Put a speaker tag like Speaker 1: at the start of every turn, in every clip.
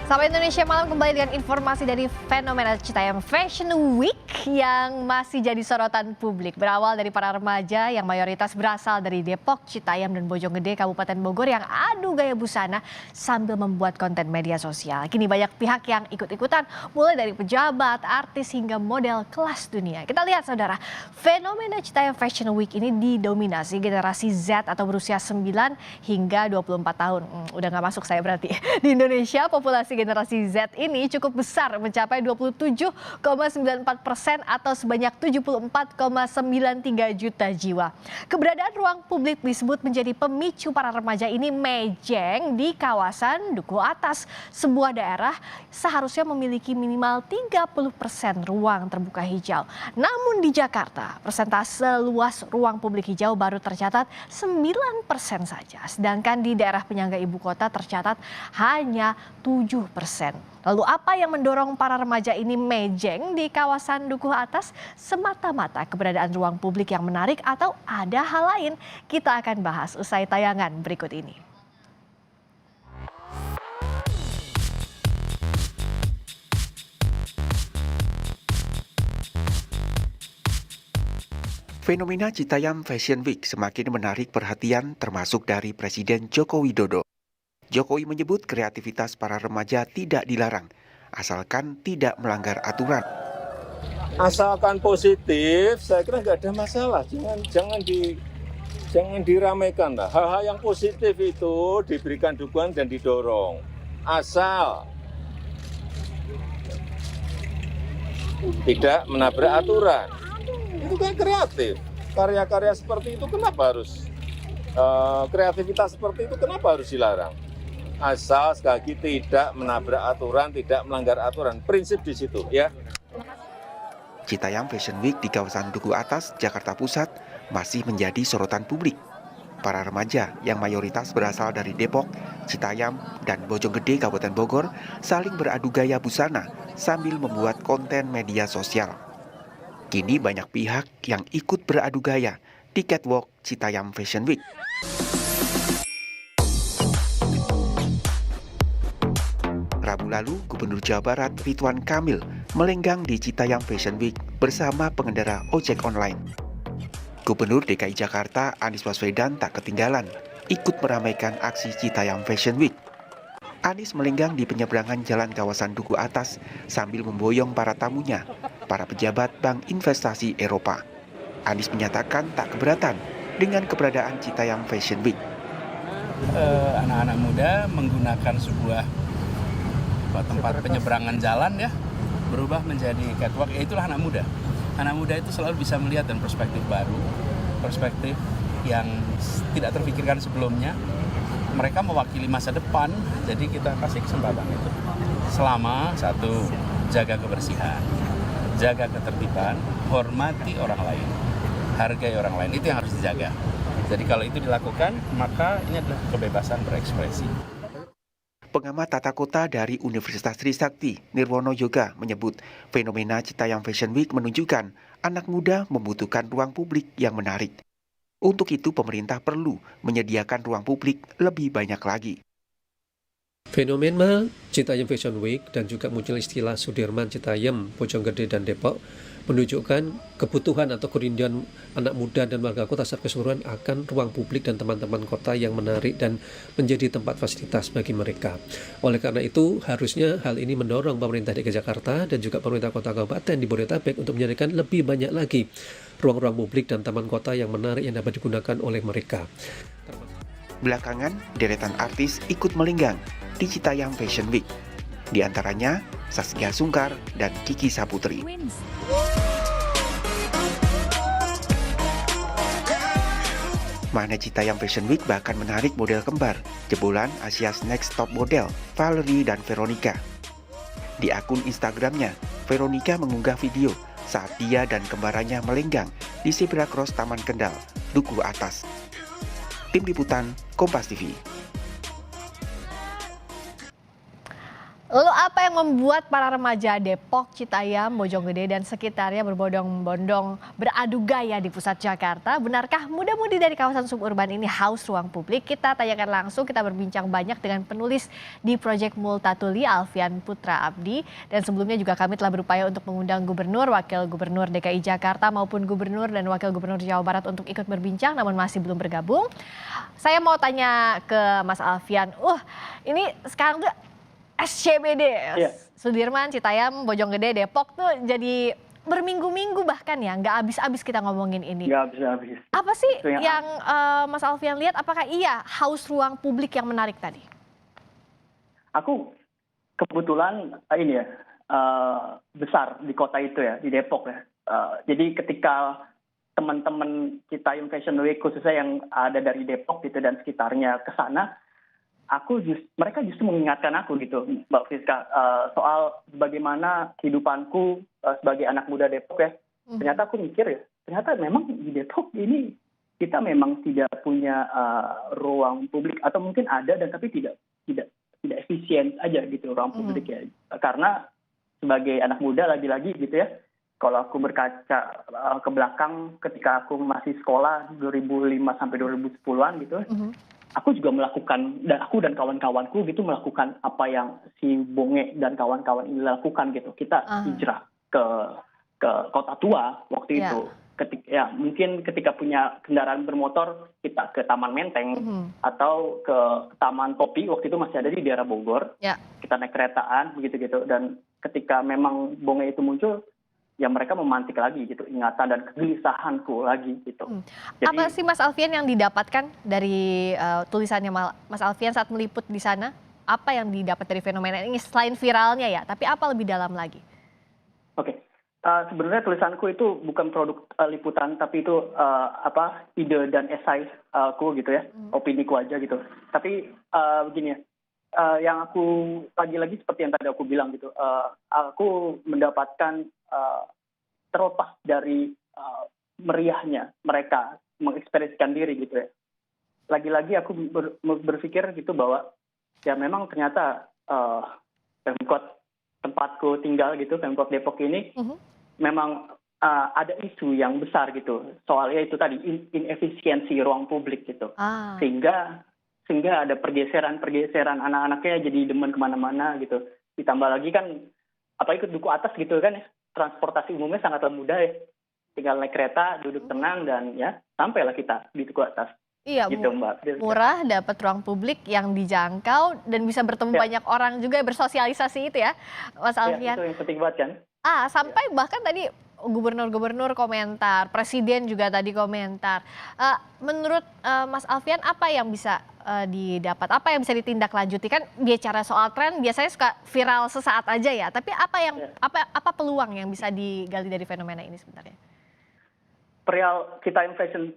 Speaker 1: Sahabat Indonesia Malam kembali dengan informasi dari fenomena Citayam Fashion Week yang masih jadi sorotan publik. Berawal dari para remaja yang mayoritas berasal dari Depok, Citayam, dan Bojonggede, Kabupaten Bogor yang adu gaya busana sambil membuat konten media sosial. Kini banyak pihak yang ikut-ikutan, mulai dari pejabat, artis, hingga model kelas dunia. Kita lihat saudara, fenomena Citayam Fashion Week ini didominasi generasi Z atau berusia 9 hingga 24 tahun. Udah gak masuk saya berarti. Di Indonesia, populasi generasi Z ini cukup besar, mencapai 27,94% atau sebanyak 74,93 juta jiwa. Keberadaan ruang publik disebut menjadi pemicu para remaja ini mejeng di kawasan Duku Atas. Sebuah daerah seharusnya memiliki minimal 30% ruang terbuka hijau. Namun di Jakarta, persentase luas ruang publik hijau baru tercatat 9% saja. Sedangkan di daerah penyangga ibu kota tercatat hanya 7%. Lalu apa yang mendorong para remaja ini mejeng di kawasan Dukuh Atas? Semata-mata keberadaan ruang publik yang menarik atau ada hal lain? Kita akan bahas usai tayangan berikut ini.
Speaker 2: Fenomena Citayam Fashion Week semakin menarik perhatian termasuk dari Presiden Joko Widodo. Jokowi menyebut kreativitas para remaja tidak dilarang, asalkan tidak melanggar aturan.
Speaker 3: Asalkan positif, saya kira nggak ada masalah. Jangan diramaikan lah. Hal-hal yang positif itu diberikan dukungan dan didorong. Asal tidak menabrak aturan. Itu kan kreatif. Karya-karya seperti itu kenapa harus kreativitas seperti itu kenapa harus dilarang? Asal sekali lagi tidak menabrak aturan, tidak melanggar aturan. Prinsip di situ ya.
Speaker 2: Citayam Fashion Week di kawasan Duku Atas, Jakarta Pusat masih menjadi sorotan publik. Para remaja yang mayoritas berasal dari Depok, Citayam, dan Bojonggede, Kabupaten Bogor saling beradu gaya busana sambil membuat konten media sosial. Kini banyak pihak yang ikut beradu gaya di catwalk Citayam Fashion Week. Rabu lalu, Gubernur Jawa Barat Ridwan Kamil melenggang di Citayam Fashion Week bersama pengendara ojek online. Gubernur DKI Jakarta Anies Baswedan tak ketinggalan ikut meramaikan aksi Citayam Fashion Week. Anies melenggang di penyeberangan jalan kawasan Duku Atas sambil memboyong para tamunya, para pejabat Bank Investasi Eropa. Anies menyatakan tak keberatan dengan keberadaan Citayam Fashion Week.
Speaker 4: Anak-anak muda menggunakan sebuah tempat penyeberangan jalan ya berubah menjadi catwalk, ya itulah anak muda. Anak muda itu selalu bisa melihat dan perspektif baru, perspektif yang tidak terpikirkan sebelumnya. Mereka mewakili masa depan, jadi kita kasih kesempatan itu. Selama satu, jaga kebersihan, jaga ketertiban, hormati orang lain, hargai orang lain, itu yang harus dijaga. Jadi kalau itu dilakukan, maka ini adalah kebebasan berekspresi.
Speaker 2: Pengamat tata kota dari Universitas Trisakti, Nirwono Yoga, menyebut fenomena Citayam Fashion Week menunjukkan anak muda membutuhkan ruang publik yang menarik. Untuk itu pemerintah perlu menyediakan ruang publik lebih banyak lagi.
Speaker 5: Fenomena Citayam Fashion Week dan juga muncul istilah Sudirman, Citayam, Bojonggede, dan Depok menunjukkan kebutuhan atau kerinduan anak muda dan warga kota secara keseluruhan akan ruang publik dan teman-teman kota yang menarik dan menjadi tempat fasilitas bagi mereka. Oleh karena itu, harusnya hal ini mendorong pemerintah DKI Jakarta dan juga pemerintah kota kabupaten di Bodetabek untuk menyediakan lebih banyak lagi ruang-ruang publik dan taman kota yang menarik yang dapat digunakan oleh mereka.
Speaker 2: Belakangan, deretan artis ikut melenggang di Citayam Fashion Week. Di antaranya Zaskia Sungkar dan Kiki Saputri. Mana Citayam Fashion Week bahkan menarik model kembar jebolan Asia's Next Top Model, Valerie dan Veronica. Di akun Instagramnya, Veronica mengunggah video saat dia dan kembarannya melenggang di Zebra Cross Taman Kendal, Duku Atas. Tim Liputan, Kompas TV.
Speaker 1: Lalu apa yang membuat para remaja Depok, Citayam, Bojonggede dan sekitarnya berbondong-bondong beradu gaya di pusat Jakarta? Benarkah muda-mudi dari kawasan suburban ini haus ruang publik? Kita tanyakan langsung, kita berbincang banyak dengan penulis di Proyek Multatuli, Alfian Putra Abdi. Dan sebelumnya juga kami telah berupaya untuk mengundang Gubernur, Wakil Gubernur DKI Jakarta maupun Gubernur dan Wakil Gubernur Jawa Barat untuk ikut berbincang, namun masih belum bergabung. Saya mau tanya ke Mas Alfian, ini sekarang tuh SCBD,
Speaker 6: Iya.
Speaker 1: Sudirman, Citayam, Bojonggede, Depok tuh jadi berminggu-minggu bahkan ya, nggak habis-habis kita ngomongin ini.
Speaker 6: Nggak habis-habis.
Speaker 1: Apa sih
Speaker 6: Itu
Speaker 1: yang Mas Alfian lihat, apakah iya haus ruang publik yang menarik tadi?
Speaker 6: Aku kebetulan besar di kota itu ya, di Depok ya. Jadi ketika teman-teman kita yang Fashion Week khususnya yang ada dari Depok gitu dan sekitarnya ke sana, mereka justru mengingatkan aku gitu, Mbak Friska, soal bagaimana kehidupanku sebagai anak muda Depok ya. Ternyata aku mikir ya, ternyata memang di Depok ini kita memang tidak punya ruang publik, atau mungkin ada dan tapi tidak efisien aja gitu ruang publik ya. Karena sebagai anak muda lagi-lagi gitu ya, kalau aku berkaca ke belakang ketika aku masih sekolah 2005 sampai 2010-an gitu, aku juga melakukan, dan aku dan kawan-kawanku gitu melakukan apa yang si Bonge dan kawan-kawan ini lakukan gitu. Kita hijrah ke kota tua waktu itu. Mungkin ketika punya kendaraan bermotor kita ke Taman Menteng atau ke Taman Topi, waktu itu masih ada di daerah Bogor. Kita naik keretaan begitu-gitu, dan ketika memang Bonge itu muncul, ya mereka memantik lagi gitu ingatan dan kegelisahanku lagi gitu. Jadi,
Speaker 1: apa sih Mas Alfian yang didapatkan dari tulisannya Mas Alfian saat meliput di sana? Apa yang didapat dari fenomena ini selain viralnya ya, tapi apa lebih dalam lagi?
Speaker 6: Oke. Sebenarnya tulisanku itu bukan produk liputan, tapi itu ide dan esai ku gitu ya, opiniku aja gitu. Tapi begini ya, yang aku lagi-lagi seperti yang tadi aku bilang gitu, aku mendapatkan terlepas dari meriahnya mereka mengekspresikan diri gitu ya. Lagi-lagi aku berpikir gitu bahwa ya memang ternyata Pemkot tempatku tinggal gitu, Pemkot Depok ini memang ada isu yang besar gitu soalnya itu tadi inefisiensi ruang publik gitu, sehingga ada pergeseran anak-anaknya jadi demen kemana-mana gitu. Ditambah lagi kan apalagi ke Duku Atas gitu kan ya, transportasi umumnya sangatlah mudah ya, tinggal naik kereta duduk tenang dan ya sampailah kita di Duku Atas.
Speaker 1: Iya,
Speaker 6: gitu, Mbak.
Speaker 1: Murah, dapat ruang publik yang dijangkau dan bisa bertemu banyak orang juga, bersosialisasi itu ya Mas Alfian.
Speaker 6: Itu yang penting banget kan.
Speaker 1: Sampai bahkan tadi gubernur-gubernur komentar, presiden juga tadi komentar. Menurut Mas Alfian apa yang bisa didapat, apa yang bisa ditindaklanjuti? Kan bicara soal tren biasanya suka viral sesaat aja ya, tapi apa peluang yang bisa digali dari fenomena ini sebenarnya?
Speaker 6: Perihal kita Fashion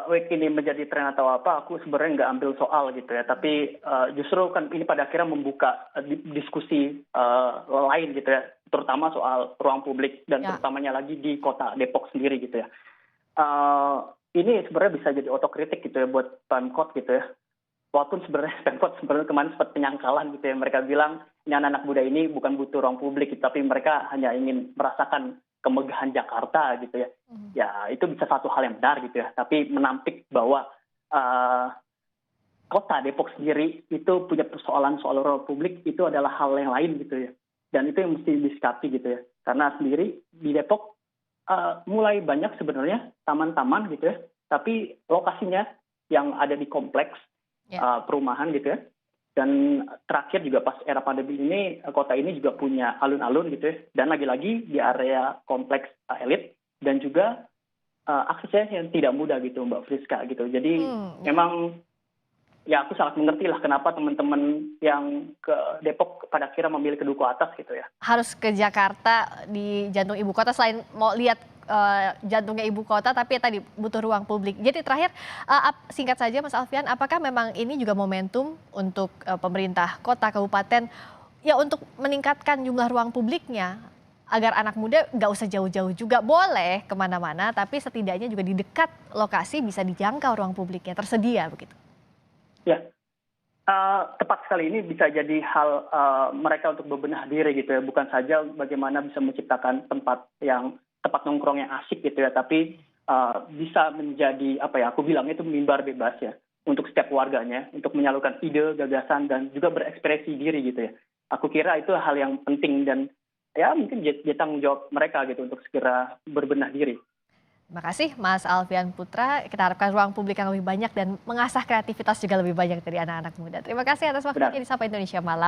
Speaker 6: Week ini menjadi tren atau apa, aku sebenarnya nggak ambil soal gitu ya. Tapi justru kan ini pada akhirnya membuka diskusi lain gitu ya, terutama soal ruang publik dan terutamanya lagi di kota Depok sendiri gitu ya. Ini sebenarnya bisa jadi otokritik gitu ya buat Pemkot gitu ya. Walaupun sebenarnya Pemkot kemarin sempat penyangkalan gitu ya, mereka bilang ini anak-anak muda ini bukan butuh ruang publik, tapi mereka hanya ingin merasakan kemegahan Jakarta gitu ya. Ya itu bisa satu hal yang benar gitu ya. Tapi menampik bahwa kota Depok sendiri itu punya persoalan soal ruang publik itu adalah hal yang lain gitu ya. Dan itu yang mesti disikapi gitu ya. Karena sendiri di Depok mulai banyak sebenarnya taman-taman gitu ya. Tapi lokasinya yang ada di kompleks perumahan gitu ya. Dan terakhir juga pas era pandemi ini, kota ini juga punya alun-alun gitu ya. Dan lagi-lagi di area kompleks elit dan juga aksesnya yang tidak mudah gitu Mbak Friska gitu. Jadi memang ya aku sangat mengerti lah kenapa teman-teman yang ke Depok pada akhirnya memilih ke Duku Atas gitu ya.
Speaker 1: Harus ke Jakarta di jantung ibu kota, selain mau lihat jantungnya ibu kota, tapi tadi butuh ruang publik. Jadi terakhir singkat saja Mas Alfian, apakah memang ini juga momentum untuk pemerintah kota kabupaten ya untuk meningkatkan jumlah ruang publiknya agar anak muda nggak usah jauh-jauh juga, boleh kemana-mana tapi setidaknya juga di dekat lokasi bisa dijangkau ruang publiknya, tersedia begitu?
Speaker 6: Ya, Tepat sekali, ini bisa jadi hal mereka untuk berbenah diri gitu ya, bukan saja bagaimana bisa menciptakan tempat nongkrong yang asik gitu ya, tapi bisa menjadi aku bilang itu mimbar bebas ya untuk setiap warganya untuk menyalurkan ide, gagasan dan juga berekspresi diri gitu ya. Aku kira itu hal yang penting dan ya mungkin jadi tanggung jawab mereka gitu untuk segera berbenah diri.
Speaker 1: Terima kasih Mas Alfian Putra. Kita harapkan ruang publik yang lebih banyak dan mengasah kreativitas juga lebih banyak dari anak-anak muda. Terima kasih atas waktunya di Sapa Indonesia Malam.